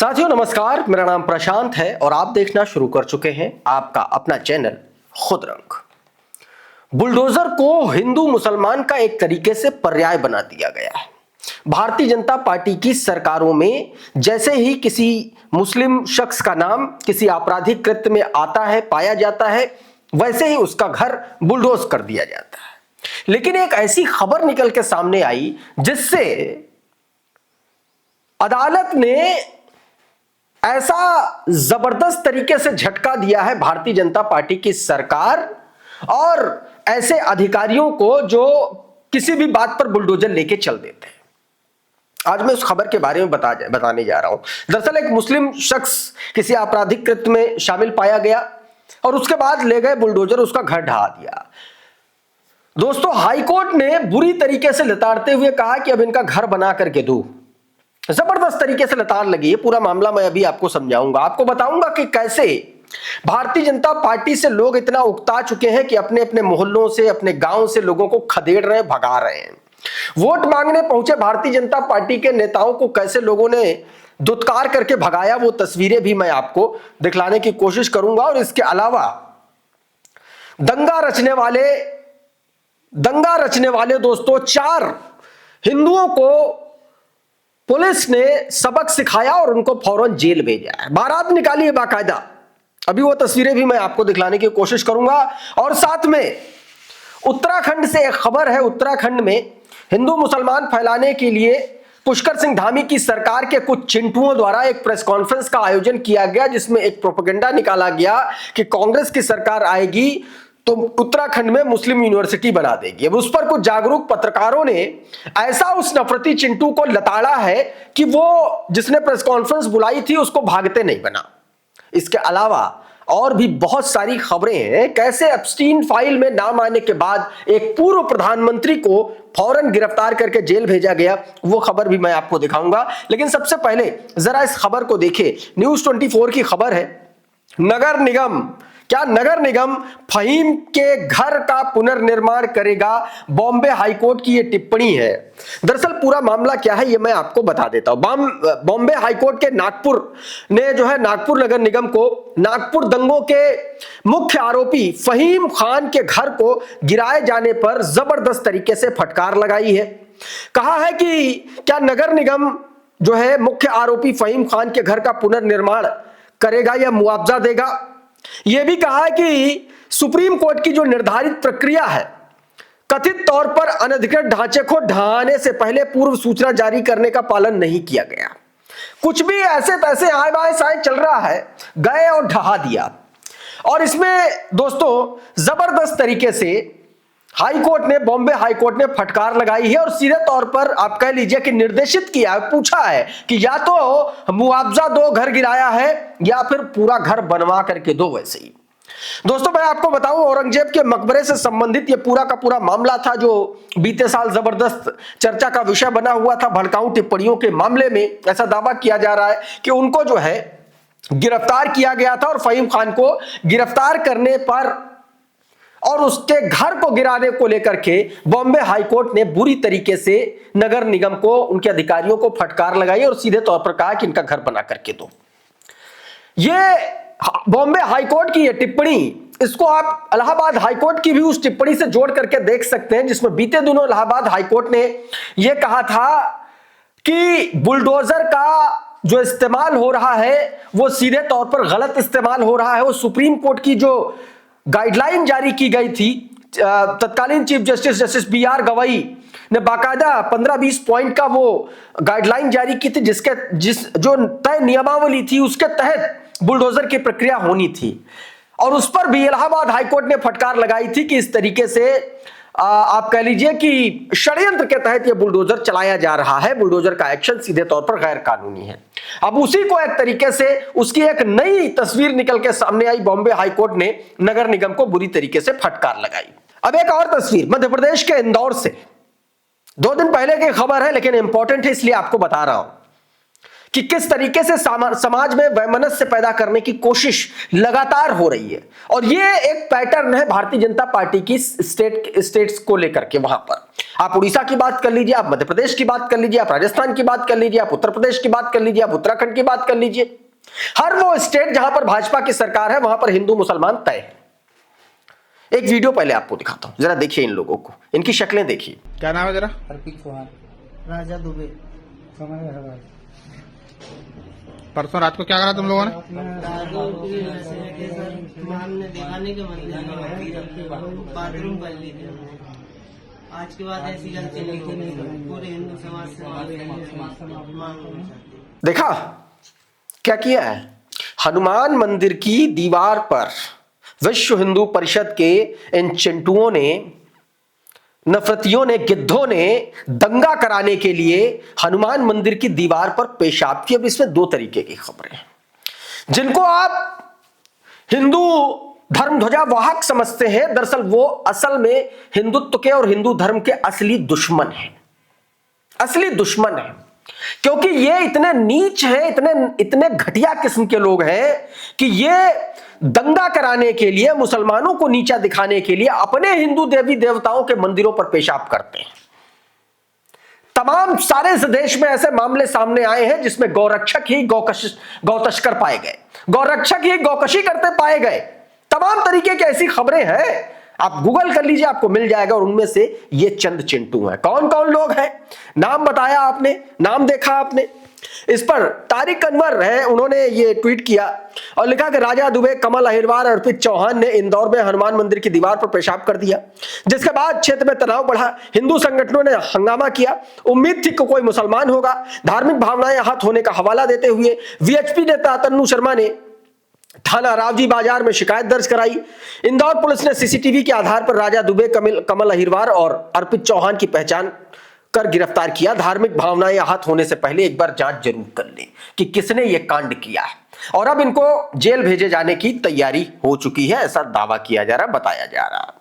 साथियों नमस्कार, मेरा नाम प्रशांत है और आप देखना शुरू कर चुके हैं आपका अपना चैनल खुद रंग। बुलडोजर को हिंदू मुसलमान का एक तरीके से पर्याय बना दिया गया है। भारतीय जनता पार्टी की सरकारों में जैसे ही किसी मुस्लिम शख्स का नाम किसी आपराधिक कृत्य में आता है, पाया जाता है, वैसे ही उसका घर बुलडोज कर दिया जाता है। लेकिन एक ऐसी खबर निकल के सामने आई जिससे अदालत ने ऐसा जबरदस्त तरीके से झटका दिया है भारतीय जनता पार्टी की सरकार और ऐसे अधिकारियों को जो किसी भी बात पर बुलडोजर लेके चल देते हैं। आज मैं उस खबर के बारे में बताने जा रहा हूं। दरअसल एक मुस्लिम शख्स किसी आपराधिक कृत्य में शामिल पाया गया और उसके बाद ले गए बुलडोजर, उसका घर ढहा दिया। दोस्तों, हाईकोर्ट ने बुरी तरीके से लताड़ते हुए कहा कि अब इनका घर बना करके दो। जबरदस्त तरीके से लताड़ लगी है। पूरा मामला मैं अभी आपको समझाऊंगा, आपको बताऊंगा कि कैसे भारतीय जनता पार्टी से लोग इतना उकता चुके हैं कि अपने अपने मोहल्लों से, अपने गांव से लोगों को खदेड़ रहे हैं, भगा रहे हैं। वोट मांगने पहुंचे भारतीय जनता पार्टी के नेताओं को कैसे लोगों ने दुत्कार करके भगाया, वो तस्वीरें भी मैं आपको दिखलाने की कोशिश करूंगा। और इसके अलावा दंगा रचने वाले दोस्तों 4 हिंदुओं को पुलिस ने सबक सिखाया और उनको फौरन जेल भेजा है। बारात निकाली है बाकायदा। अभी वो तस्वीरें भी मैं आपको दिखलाने की कोशिश करूंगा। और साथ में उत्तराखंड से एक खबर है। उत्तराखंड में हिंदू मुसलमान फैलाने के लिए पुष्कर सिंह धामी की सरकार के कुछ चिंटुओं द्वारा एक प्रेस कॉन्फ्रेंस का आयोजन किया गया, जिसमें एक प्रोपेगेंडा निकाला गया कि कांग्रेस की सरकार आएगी तो उत्तराखंड में मुस्लिम यूनिवर्सिटी बना देगी। अब उस पर कुछ जागरूक पत्रकारों ने ऐसा उस नफरती चिंटू को लताड़ा है कि वो जिसने प्रेस कॉन्फ्रेंस बुलाई थी उसको भागते नहीं बना। इसके अलावा और भी बहुत सारी खबरें हैं। कैसे एप्स्टीन फाइल में नाम आने के बाद एक पूर्व प्रधानमंत्री को फौरन गिरफ्तार करके जेल भेजा गया, वो खबर भी मैं आपको दिखाऊंगा। लेकिन सबसे पहले जरा इस खबर को देखें। न्यूज 24 की खबर है। नगर निगम फहीम के घर का पुनर्निर्माण करेगा, बॉम्बे हाईकोर्ट की यह टिप्पणी है। दरअसल पूरा मामला क्या है ये मैं आपको बता देता हूं। बॉम्बे हाईकोर्ट के नागपुर ने जो है नागपुर नगर निगम को नागपुर दंगों के मुख्य आरोपी फहीम खान के घर को गिराए जाने पर जबरदस्त तरीके से फटकार लगाई है। कहा है कि क्या नगर निगम जो है मुख्य आरोपी फहीम खान के घर का पुनर्निर्माण करेगा या मुआवजा देगा। यह भी कहा है कि सुप्रीम कोर्ट की जो निर्धारित प्रक्रिया है, कथित तौर पर अनधिकृत ढांचे को ढहाने से पहले पूर्व सूचना जारी करने का पालन नहीं किया गया। कुछ भी ऐसे तैसे आए बाएं साए चल रहा है, गए और ढहा दिया। और इसमें दोस्तों जबरदस्त तरीके से बॉम्बे हाईकोर्ट ने फटकार लगाई है और सीधे तौर पर आप कह लीजिए कि निर्देशित किया, पूछा है कि या तो मुआवजा दो, घर गिराया है, या फिर पूरा घर बनवा करके दो। वैसे ही दोस्तों मैं आपको बताऊं, औरंगजेब के मकबरे से संबंधित यह पूरा का पूरा मामला था जो बीते साल जबरदस्त चर्चा का विषय बना हुआ था। भड़काऊ टिप्पणियों के मामले में ऐसा दावा किया जा रहा है कि उनको जो है गिरफ्तार किया गया था और फहीम खान को गिरफ्तार करने पर और उसके घर को गिराने को लेकर के बॉम्बे हाईकोर्ट ने बुरी तरीके से नगर निगम को, उनके अधिकारियों को फटकार लगाई और सीधे तौर पर कहा कि इनका घर बना करके दो। ये बॉम्बे हाईकोर्ट की ये टिप्पणी, इसको आप इलाहाबाद हाईकोर्ट की भी उस टिप्पणी से जोड़ करके देख सकते हैं, जिसमें बीते दिनों इलाहाबाद हाईकोर्ट ने यह कहा था कि बुलडोजर का जो इस्तेमाल हो रहा है वो सीधे तौर पर गलत इस्तेमाल हो रहा है। वो सुप्रीम कोर्ट की जो गाइडलाइन जारी की गई थी, तत्कालीन चीफ जस्टिस BR गवई ने बाकायदा 15-20 पॉइंट का वो गाइडलाइन जारी की थी, जो तय नियमावली थी उसके तहत बुलडोजर की प्रक्रिया होनी थी। और उस पर भी इलाहाबाद हाईकोर्ट ने फटकार लगाई थी कि इस तरीके से आप कह लीजिए कि षड्यंत्र के तहत यह बुलडोजर चलाया जा रहा है। बुलडोजर का एक्शन सीधे तौर पर गैर कानूनी है। अब उसी को एक तरीके से उसकी एक नई तस्वीर निकल के सामने आई। बॉम्बे हाईकोर्ट ने नगर निगम को बुरी तरीके से फटकार लगाई। अब एक और तस्वीर मध्य प्रदेश के इंदौर से 2 दिन पहले की खबर है, लेकिन इंपॉर्टेंट है इसलिए आपको बता रहा हूं कि किस तरीके से समाज में वैमनस्य पैदा करने की कोशिश लगातार हो रही है। और ये एक पैटर्न है भारतीय जनता पार्टी की स्टेट्स को लेकर के। वहां पर आप उड़ीसा की बात कर लीजिए, आप मध्य प्रदेश की बात कर लीजिए, आप राजस्थान की बात कर लीजिए, आप उत्तर प्रदेश की बात कर लीजिए, आप उत्तराखंड की बात कर लीजिए, हर वो स्टेट जहां पर भाजपा की सरकार है वहां पर हिंदू मुसलमान तय है। एक वीडियो पहले आपको दिखाता हूं, जरा देखिए इन लोगों को, इनकी शक्लें देखिए। क्या नाम है जरा? अर्पित चौहान, राजा दुबे, समय हरवाल। परसों रात को क्या करा तुम लोगों ने? बाथरूम कर ली थी। आज के बाद ऐसी गलती नहीं होगी, पूरे हिंदू समाज से मांग। देखा क्या किया है? हनुमान मंदिर की दीवार पर विश्व हिंदू परिषद के इन चिंटुओं ने, नफरतियों ने, गिद्धों ने दंगा कराने के लिए हनुमान मंदिर की दीवार पर पेशाब किया। अब इसमें दो तरीके की खबरें हैं, जिनको आप हिंदू धर्म ध्वजा वाहक समझते हैं, दरअसल वो असल में हिंदुत्व के और हिंदू धर्म के असली दुश्मन हैं, असली दुश्मन हैं। क्योंकि ये इतने नीच हैं, इतने घटिया किस्म के लोग हैं कि ये दंगा कराने के लिए, मुसलमानों को नीचा दिखाने के लिए अपने हिंदू देवी देवताओं के मंदिरों पर पेशाब करते हैं। तमाम सारे इस देश में ऐसे मामले सामने आए हैं जिसमें गौरक्षक ही गौतस्कर पाए गए, गौरक्षक ही गौकशी करते पाए गए। तमाम तरीके की ऐसी खबरें हैं, आप गूगल कर लीजिए, आपको मिल जाएगा। और उनमें से ये चंद चिंटू हैं। कौन कौन लोग हैं? नाम बताया आपने, नाम देखा आपने। इस पर तारिक अनवर है, उन्होंने ये ट्वीट किया और लिखा कि राजा दुबे, कमल अहिरवार, अर्पित चौहान ने इंदौर में हनुमान मंदिर की दीवार पर पेशाब कर दिया, जिसके बाद क्षेत्र में तनाव बढ़ा। हिंदू संगठनों ने हंगामा किया। उम्मीद थी कि कोई मुसलमान होगा। धार्मिक भावनाएं आहत होने का हवाला देते हुए वीएचपी नेता तन्नू शर्मा ने थाना रावजी बाजार में शिकायत दर्ज कराई। इंदौर पुलिस ने सीसीटीवी के आधार पर राजा दुबे, कमल अहिरवार और अर्पित चौहान की पहचान कर गिरफ्तार किया। धार्मिक भावनाएं आहत होने से पहले एक बार जांच जरूर कर लें कि किसने यह कांड किया है। और अब इनको जेल भेजे जाने की तैयारी हो चुकी है, ऐसा दावा किया जा रहा, बताया जा रहा।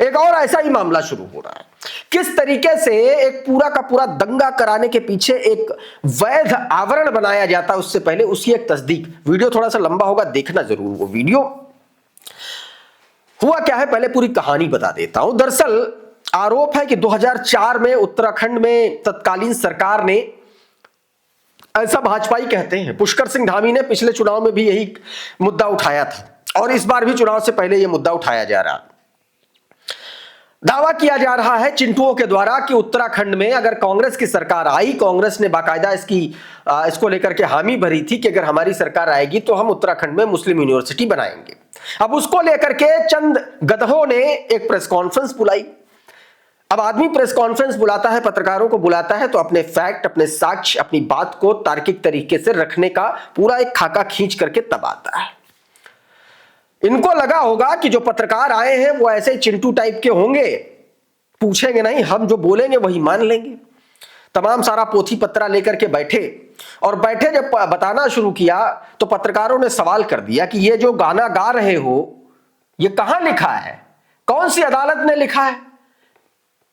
एक और ऐसा ही मामला शुरू हो रहा है। किस तरीके से एक पूरा का पूरा दंगा कराने के पीछे एक वैध आवरण बनाया जाता है, उससे पहले उसकी एक तस्दीक। वीडियो थोड़ा सा लंबा होगा, देखना जरूर वो वीडियो। हुआ क्या है, पहले पूरी कहानी बता देता हूं। दरअसल आरोप है कि 2004 में उत्तराखंड में तत्कालीन सरकार ने, ऐसा भाजपाई कहते हैं, पुष्कर सिंह धामी ने पिछले चुनाव में भी यही मुद्दा उठाया था और इस बार भी चुनाव से पहले यह मुद्दा उठाया जा रहा। दावा किया जा रहा है चिंटुओं के द्वारा कि उत्तराखंड में अगर कांग्रेस की सरकार आई, कांग्रेस ने बाकायदा इसको लेकर के हामी भरी थी कि अगर हमारी सरकार आएगी तो हम उत्तराखंड में मुस्लिम यूनिवर्सिटी बनाएंगे। अब उसको लेकर के चंद गधों ने एक प्रेस कॉन्फ्रेंस बुलाई। अब आदमी प्रेस कॉन्फ्रेंस बुलाता है, पत्रकारों को बुलाता है तो अपने फैक्ट, अपने साक्ष्य, अपनी बात को तार्किक तरीके से रखने का पूरा एक खाका खींच करके तब आता है। इनको लगा होगा कि जो पत्रकार आए हैं वो ऐसे चिंटू टाइप के होंगे, पूछेंगे नहीं, हम जो बोलेंगे वही मान लेंगे। तमाम सारा पोथी पत्रा लेकर के बैठे और बैठे जब बताना शुरू किया तो पत्रकारों ने सवाल कर दिया कि ये जो गाना गा रहे हो ये कहां लिखा है, कौन सी अदालत ने लिखा है,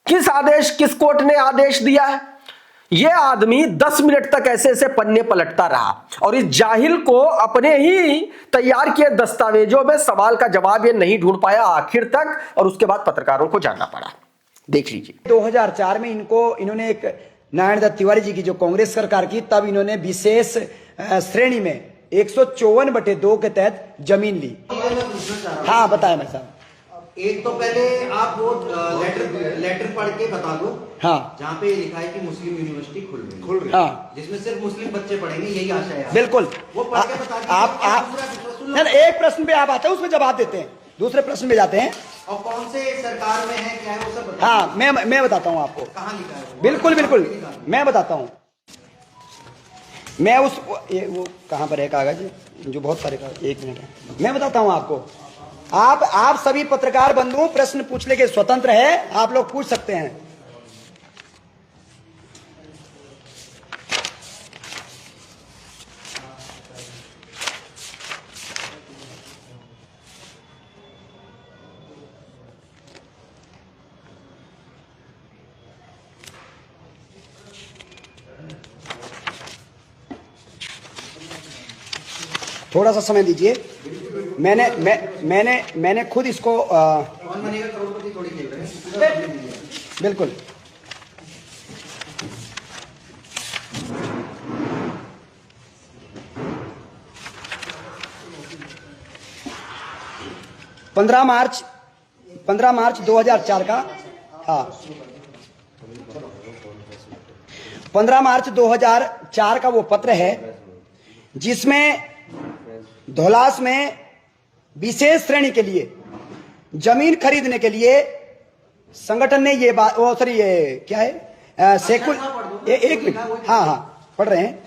किस कोर्ट ने आदेश दिया है। यह आदमी 10 मिनट तक ऐसे ऐसे पन्ने पलटता रहा और इस जाहिल को अपने ही तैयार किए दस्तावेजों में सवाल का जवाब ये नहीं ढूंढ पाया आखिर तक और उसके बाद पत्रकारों को जानना पड़ा। देख लीजिए। 2004 में इन्होंने एक नारायण दत्त तिवारी जी की जो कांग्रेस सरकार की, तब इन्होंने विशेष श्रेणी में 154/2 के तहत जमीन ली। हाँ बताया मैं साहब। एक तो पहले आप वो लेटर पढ़ के बता दो। हाँ, जहाँ पे लिखा है कि मुस्लिम यूनिवर्सिटी खुल रही है, हाँ, जिसमें सिर्फ मुस्लिम बच्चे पढ़ेंगे, यही आशा है। बिल्कुल। वो पढ़ के बता दीजिए। आप एक प्रश्न पे आप आते हैं, उसमें जवाब देते हैं, दूसरे प्रश्न पे जाते हैं। और कौन से सरकार में है, क्या है, वो सब बताइए। हाँ, मैं बताता हूँ आपको। कहाँ लिखा है? बिल्कुल मैं बताता हूँ। मैं वो कहाँ पर है कागज, जो बहुत सारे कागज, 1 मिनट है, मैं बताता हूँ आपको। आप सभी पत्रकार बंधु प्रश्न पूछने के स्वतंत्र है, आप लोग पूछ सकते हैं। थोड़ा सा समय दीजिए। मैंने खुद इसको कौन बनेगा करोड़पति थोड़ी खेल रहे हैं। बिल्कुल। पंद्रह मार्च 2004 का, हाँ 15 मार्च 2004 का वो पत्र है जिसमें धौलास में विशेष श्रेणी के लिए जमीन खरीदने के लिए संगठन ने ये बात, वो सॉरी ये क्या है, सेकुल, एक मिनट, हाँ पढ़ रहे हैं।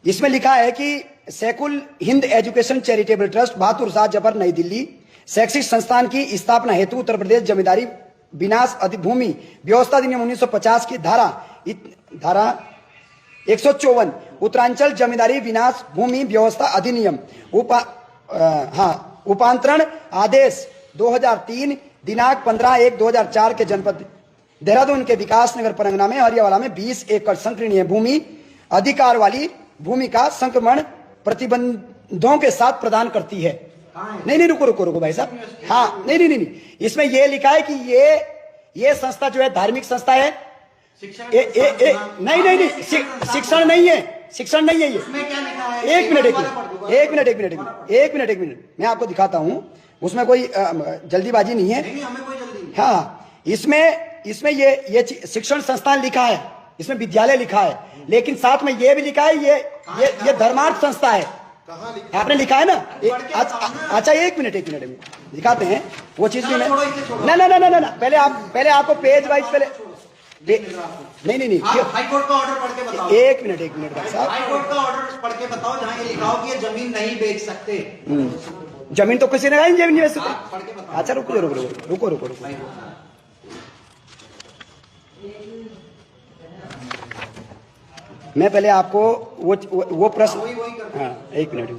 इसमें लिखा है कि सेकुल Hind education charitable trust, Bahadur Shah Zafar, नई दिल्ली, शैक्षिक संस्थान की स्थापना हेतु उत्तर प्रदेश जमींदारी विनाश भूमि व्यवस्था अधिनियम 1950 की धारा 154, उत्तरांचल जमींदारी विनाश भूमि व्यवस्था अधिनियम, उपांतरण आदेश 2003, दिनांक 15/1/2004 के जनपद देहरादून के विकास नगर परगना में हरियावाला में 20 एकड़ संकीर्णीय भूमि अधिकार वाली भूमि का संक्रमण प्रतिबंधों के साथ प्रदान करती है। नहीं रुको भाई साहब, हाँ नहीं, इसमें ये लिखा है कि ये संस्था जो है धार्मिक संस्था है। नहीं, शिक्षण नहीं है ये। एक मिनट, मैं आपको दिखाता हूं, उसमें कोई जल्दीबाजी नहीं है। हाँ, इसमें ये शिक्षण संस्थान लिखा है, इसमें विद्यालय लिखा है, लेकिन साथ में ये भी लिखा है ये धर्मार्थ संस्था है। आपने लिखा है ना। अच्छा एक मिनट दिखाते हैं वो चीज भी। ना पहले आपको पेज वाइज नहीं हाई कोर्ट का ऑर्डर पढ़ के बताओ। एक मिनट भाई साहब, हाई कोर्ट का ऑर्डर पढ़ के बताओ जहाँ ये लिखा हो कि ये जमीन नहीं बेच सकते। जमीन तो किसी ने कहा जमीन नहीं बेच सकते। अच्छा रुको। मैं पहले आपको वो प्रश्न, हाँ एक मिनट।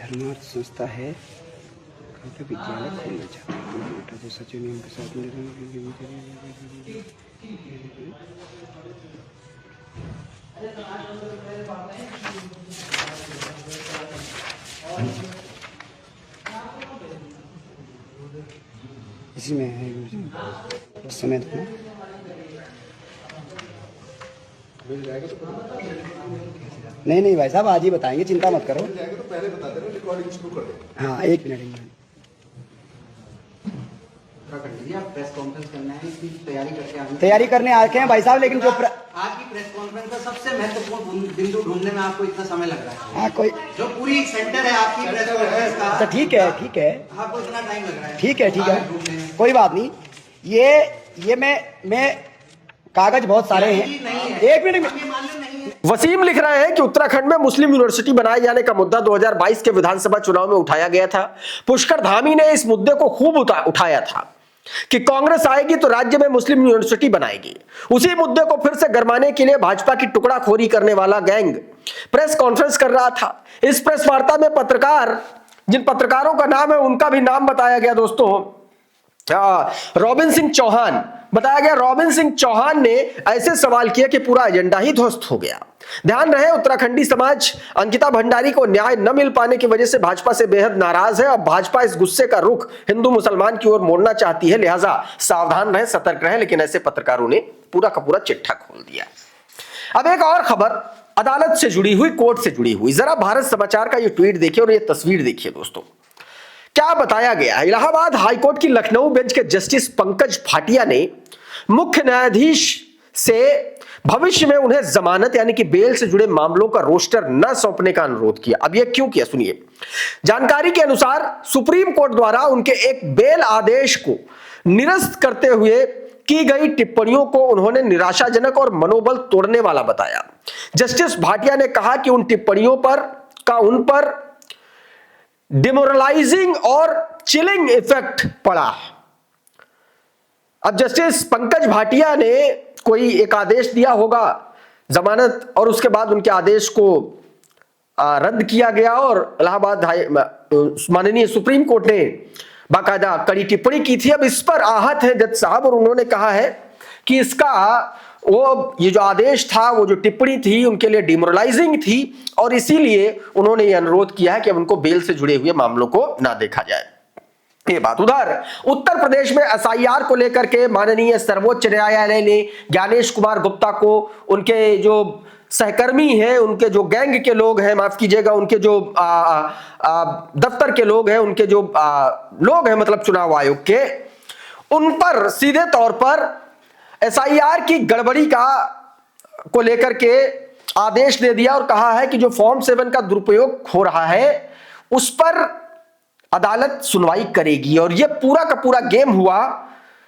धर्मार्थ संस्था है, विद्यालय खोलना चाहते हैं जो सचिव नियम के साथ इसी में है समय देना। नहीं भाई साहब, आज ही बताएंगे, चिंता मत करो। तो पहले बता देना, रिकॉर्डिंग शुरू कर दे। हाँ एक मिनट। प्रेस कॉन्फ्रेंस करना है, इसकी तैयारी करने आके हैं भाई साहब, लेकिन जो आपकी प्रेस कॉन्फ्रेंस का सबसे महत्वपूर्ण बिंदु ढूंढने में आपको इतना समय लग रहा है। हाँ कोई जो पूरी सेंटर है आपकी प्रेस कॉन्फ्रेंस का। अच्छा ठीक है आपको इतना टाइम लग रहा है। ठीक है, कोई बात नहीं। ये मैं कागज बहुत सारे हैं। एक मिनट। वसीम लिख रहे हैं कि उत्तराखंड में मुस्लिम यूनिवर्सिटी बनाए जाने का मुद्दा 2022 के विधानसभा चुनाव में उठाया गया था। पुष्कर धामी ने इस मुद्दे को खूब उठाया था कि कांग्रेस आएगी तो राज्य में मुस्लिम यूनिवर्सिटी बनाएगी। उसी मुद्दे को फिर से गरमाने के लिए भाजपा की टुकड़ाखोरी करने वाला गैंग प्रेस कॉन्फ्रेंस कर रहा था। इस प्रेस वार्ता में जिन पत्रकारों का नाम है उनका भी नाम बताया गया दोस्तों। रॉबिन सिंह चौहान बताया गया। रॉबिन सिंह चौहान ने ऐसे सवाल किए कि पूरा एजेंडा ही ध्वस्त हो गया। ध्यान रहे, उत्तराखंडी समाज अंकिता भंडारी को न्याय न मिल पाने की वजह से भाजपा से बेहद नाराज है और भाजपा इस गुस्से का रुख हिंदू मुसलमान की ओर मोड़ना चाहती है, लिहाजा सावधान रहे, सतर्क रहे। लेकिन ऐसे पत्रकारों ने पूरा का पूरा चिट्ठा खोल दिया। अब एक और खबर अदालत से जुड़ी हुई, कोर्ट से जुड़ी हुई। जरा भारत समाचार का ये ट्वीट देखिए और ये तस्वीर देखिए दोस्तों, क्या बताया गया। इलाहाबाद हाईकोर्ट की लखनऊ बेंच के जस्टिस पंकज भाटिया ने मुख्य न्यायाधीश से भविष्य में उन्हें जमानत यानी कि बेल से जुड़े मामलों का रोस्टर न सौंपने का अनुरोध किया। अब यह क्यों किया, सुनिए। जानकारी के अनुसार सुप्रीम कोर्ट द्वारा उनके एक बेल आदेश को निरस्त करते हुए की गई टिप्पणियों को उन्होंने निराशाजनक और मनोबल तोड़ने वाला बताया। जस्टिस भाटिया ने कहा कि उन टिप्पणियों उन पर डिमोरलाइजिंग और चिलिंग इफेक्ट पड़ा। अब जस्टिस पंकज भाटिया ने कोई एक आदेश दिया होगा जमानत, और उसके बाद उनके आदेश को रद्द किया गया और इलाहाबाद माननीय सुप्रीम कोर्ट ने बाकायदा कड़ी टिप्पणी की थी। अब इस पर आहत है जज साहब और उन्होंने कहा है कि इसका ये जो आदेश था, वो जो टिप्पणी थी उनके लिए डिमोरलाइजिंग थी और इसीलिए उन्होंने ये अनुरोध किया है कि अब उनको बेल से जुड़े हुए मामलों को ना देखा जाए। ये बात उधर उत्तर प्रदेश में एसआईआर को लेकर के माननीय सर्वोच्च न्यायालय ने ज्ञानेश कुमार गुप्ता को, उनके जो सहकर्मी हैं, उनके जो गैंग के लोग हैं, माफ कीजिएगा, उनके जो दफ्तर के लोग हैं, उनके जो लोग हैं मतलब चुनाव आयोग के, उन पर सीधे तौर पर एसआईआर की गड़बड़ी को लेकर के आदेश दे दिया और कहा है कि जो फॉर्म 7 का दुरुपयोग हो रहा है उस पर अदालत सुनवाई करेगी। और यह पूरा का पूरा गेम हुआ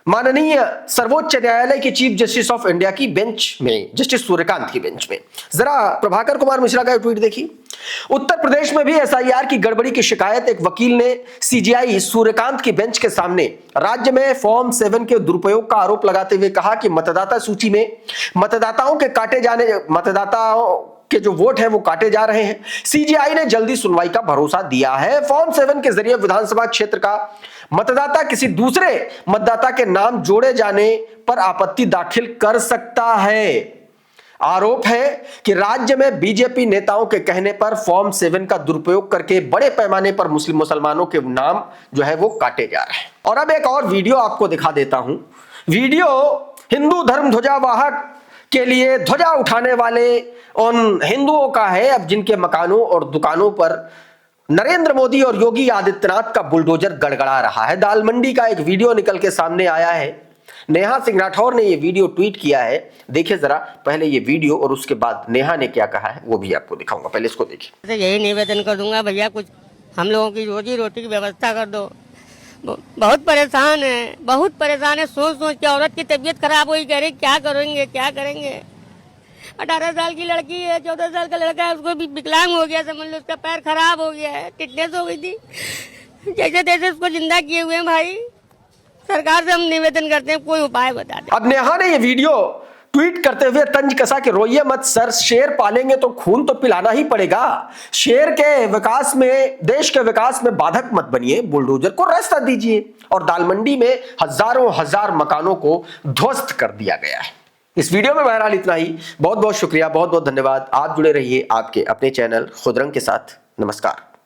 माननीय सर्वोच्च न्यायालय के चीफ जस्टिस ऑफ इंडिया की बेंच में, जस्टिस सूर्यकांत की बेंच में। जरा प्रभाकर कुमार मिश्रा का ट्वीट देखिए। उत्तर प्रदेश में भी एसआईआर की गड़बड़ी की शिकायत एक वकील ने सीजीआई सूर्यकांत की बेंच के सामने राज्य में फॉर्म 7 के दुरुपयोग का आरोप लगाते हुए कहा कि मतदाता सूची में मतदाताओं के जो वोट है वो काटे जा रहे हैं। सीजीआई ने जल्दी सुनवाई का भरोसा दिया है। फॉर्म 7 के जरिए विधानसभा क्षेत्र का मतदाता किसी दूसरे मतदाता के नाम जोड़े जाने पर आपत्ति दाखिल कर सकता है। आरोप है कि राज्य में बीजेपी नेताओं के कहने पर फॉर्म 7 का दुरुपयोग करके बड़े पैमाने पर मुसलमानों के नाम जो है वो काटे जा रहे हैं। और अब एक और वीडियो आपको दिखा देता हूं। वीडियो हिंदू धर्म ध्वजावाहक के लिए ध्वजा उठाने वाले उन हिंदुओं का है, अब जिनके मकानों और दुकानों पर नरेंद्र मोदी और योगी आदित्यनाथ का बुलडोजर गड़गड़ा रहा है। दाल मंडी का एक वीडियो निकल के सामने आया है। नेहा सिंह राठौर ने ये वीडियो ट्वीट किया है। देखिए जरा पहले ये वीडियो और उसके बाद नेहा ने क्या कहा है वो भी आपको दिखाऊंगा। पहले इसको देखिए। यही निवेदन करूंगा, भैया कुछ हम लोगों की रोजी रोटी की व्यवस्था कर दो। बहुत परेशान है। सोच के औरत की तबीयत खराब हुई, कह रही क्या करेंगे। 18 साल की लड़की है, 14 साल का लड़का है, उसको भी विकलांग हो गया, समझ लो उसका पैर खराब हो गया है, टिटनेस हो गई थी। जैसे तैसे उसको जिंदा किए हुए हैं भाई। सरकार से हम निवेदन करते हैं कोई उपाय बता दे। अब नेहा ने ये वीडियो ट्वीट करते हुए तंज कसा कि रोइए मत सर, शेर पालेंगे तो खून तो पिलाना ही पड़ेगा। शेर के विकास में, देश के विकास में बाधक मत बनिए, बुलडोजर को रास्ता दीजिए। और दाल मंडी में हजार मकानों को ध्वस्त कर दिया गया है। इस वीडियो में बहरहाल इतना ही। बहुत बहुत शुक्रिया, बहुत बहुत धन्यवाद। आप जुड़े रहिए आपके अपने चैनल खुदरंग के साथ। नमस्कार।